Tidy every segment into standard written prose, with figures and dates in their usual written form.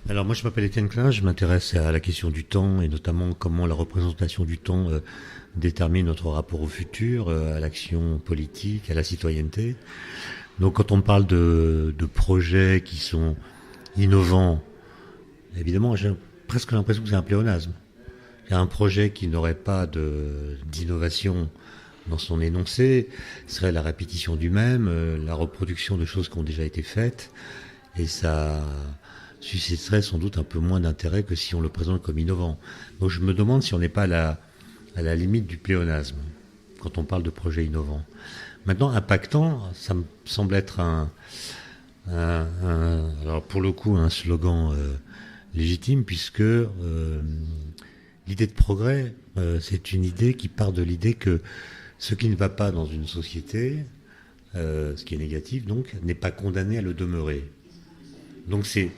Alors moi je m'appelle Étienne Klein, je m'intéresse à la question du temps et notamment comment la représentation du temps détermine notre rapport au futur, à l'action politique, à la citoyenneté. Donc quand on parle de projets qui sont innovants, évidemment j'ai presque l'impression que c'est un pléonasme. Il y a un projet qui n'aurait pas d'innovation dans son énoncé, serait la répétition du même, la reproduction de choses qui ont déjà été faites, et ça susciterait sans doute un peu moins d'intérêt que si on le présente comme innovant. Donc je me demande si on n'est pas à la limite du pléonasme quand on parle de projet innovant. Maintenant, impactant, ça me semble être alors pour le coup un slogan légitime puisque l'idée de progrès, c'est une idée qui part de l'idée que ce qui ne va pas dans une société, ce qui est négatif donc, n'est pas condamné à le demeurer. Donc c'est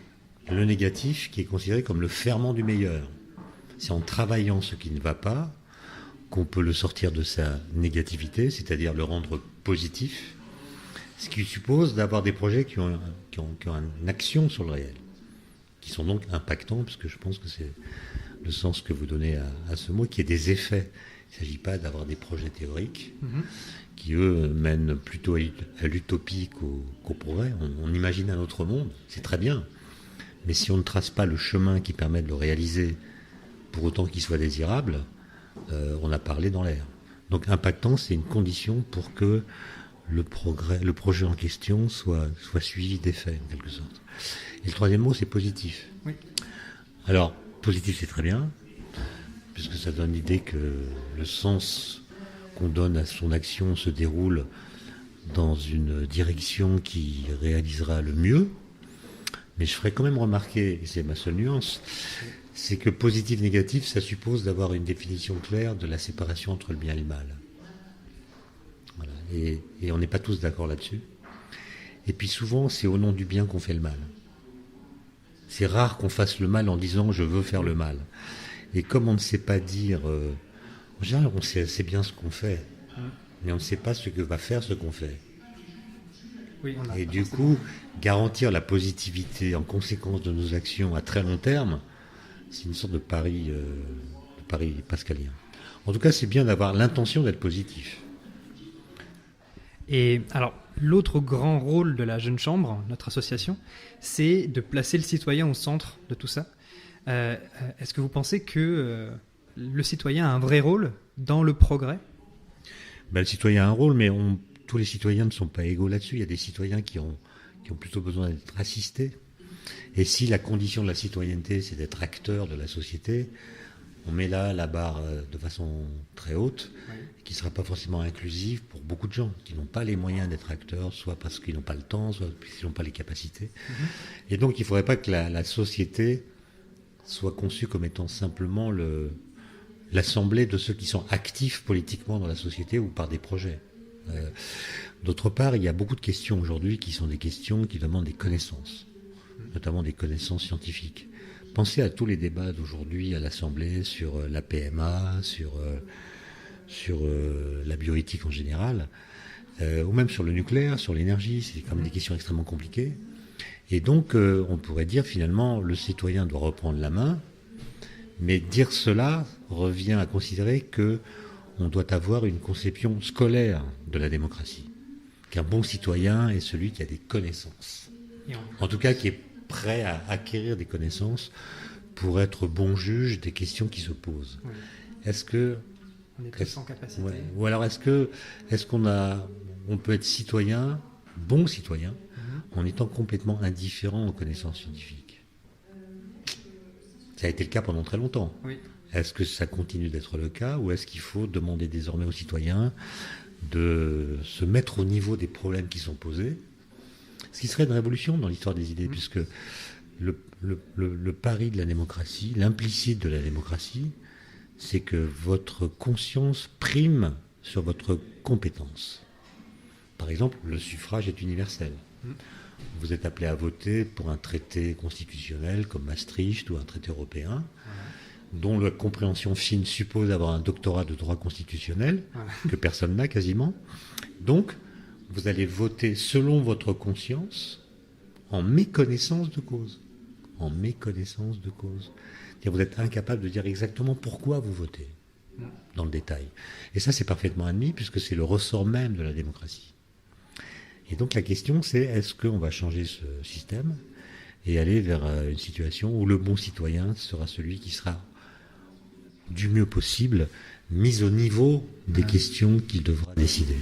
le négatif qui est considéré comme le ferment du meilleur. C'est en travaillant ce qui ne va pas qu'on peut le sortir de sa négativité, c'est-à-dire le rendre positif, ce qui suppose d'avoir des projets qui ont une action sur le réel, qui sont donc impactants, parce que je pense que c'est le sens que vous donnez à ce mot, qui est des effets. Il ne s'agit pas d'avoir des projets théoriques qui, eux, mènent plutôt à l'utopie qu'au progrès. On imagine un autre monde, c'est très bien. Mais si on ne trace pas le chemin qui permet de le réaliser, pour autant qu'il soit désirable, on a parlé dans l'air. Donc impactant, c'est une condition pour que le projet en question soit suivi d'effets, en quelque sorte. Et le troisième mot, c'est positif. Oui. Alors, positif, c'est très bien, puisque ça donne l'idée que le sens qu'on donne à son action se déroule dans une direction qui réalisera le mieux. Mais je ferais quand même remarquer, et c'est ma seule nuance, c'est que positif-négatif, ça suppose d'avoir une définition claire de la séparation entre le bien et le mal. Voilà. Et on n'est pas tous d'accord là-dessus. Et puis souvent, c'est au nom du bien qu'on fait le mal. C'est rare qu'on fasse le mal en disant « je veux faire le mal ». Et comme on ne sait pas dire... en général, on sait assez bien ce qu'on fait, mais on ne sait pas ce que va faire ce qu'on fait. Oui, et du coup, garantir la positivité en conséquence de nos actions à très long terme, c'est une sorte de pari pascalien. En tout cas, c'est bien d'avoir l'intention d'être positif. Et alors, l'autre grand rôle de la Jeune Chambre, notre association, c'est de placer le citoyen au centre de tout ça. Est-ce que vous pensez que le citoyen a un vrai rôle dans le progrès ? Le citoyen a un rôle, mais tous les citoyens ne sont pas égaux là-dessus. Il y a des citoyens qui ont plutôt besoin d'être assistés. Et si la condition de la citoyenneté, c'est d'être acteur de la société, on met là la barre de façon très haute, qui ne sera pas forcément inclusive pour beaucoup de gens qui n'ont pas les moyens d'être acteurs, soit parce qu'ils n'ont pas le temps, soit parce qu'ils n'ont pas les capacités. Et donc il ne faudrait pas que la société soit conçue comme étant simplement l'assemblée de ceux qui sont actifs politiquement dans la société ou par des projets. D'autre part, il y a beaucoup de questions aujourd'hui qui sont des questions qui demandent des connaissances, notamment des connaissances scientifiques. Pensez à tous les débats d'aujourd'hui à l'Assemblée sur la PMA, sur la bioéthique en général, ou même sur le nucléaire, sur l'énergie. C'est quand même des questions extrêmement compliquées. Et donc, on pourrait dire finalement, le citoyen doit reprendre la main, mais dire cela revient à considérer que on doit avoir une conception scolaire de la démocratie. Qu'un bon citoyen est celui qui a des connaissances. En tout cas, qui est prêt à acquérir des connaissances pour être bon juge des questions qui se posent. Oui. Est-ce que... On est tous en capacité. Ouais, ou alors est-ce qu'on peut être citoyen, bon citoyen, en étant complètement indifférent aux connaissances scientifiques ? Ça a été le cas pendant très longtemps. Oui. Est-ce que ça continue d'être le cas ou est-ce qu'il faut demander désormais aux citoyens de se mettre au niveau des problèmes qui sont posés ? Ce qui serait une révolution dans l'histoire des idées, puisque le pari de la démocratie, l'implicite de la démocratie, c'est que votre conscience prime sur votre compétence. Par exemple, le suffrage est universel. Vous êtes appelé à voter pour un traité constitutionnel comme Maastricht ou un traité européen, dont la compréhension fine suppose avoir un doctorat de droit constitutionnel, que personne n'a quasiment. Donc, vous allez voter selon votre conscience, en méconnaissance de cause. en méconnaissance de cause. C'est-à-dire vous êtes incapable de dire exactement pourquoi vous votez, dans le détail. Et ça, c'est parfaitement admis, puisque c'est le ressort même de la démocratie. Et donc la question, c'est est-ce qu'on va changer ce système et aller vers une situation où le bon citoyen sera celui qui sera du mieux possible mis au niveau des questions qu'il devra décider.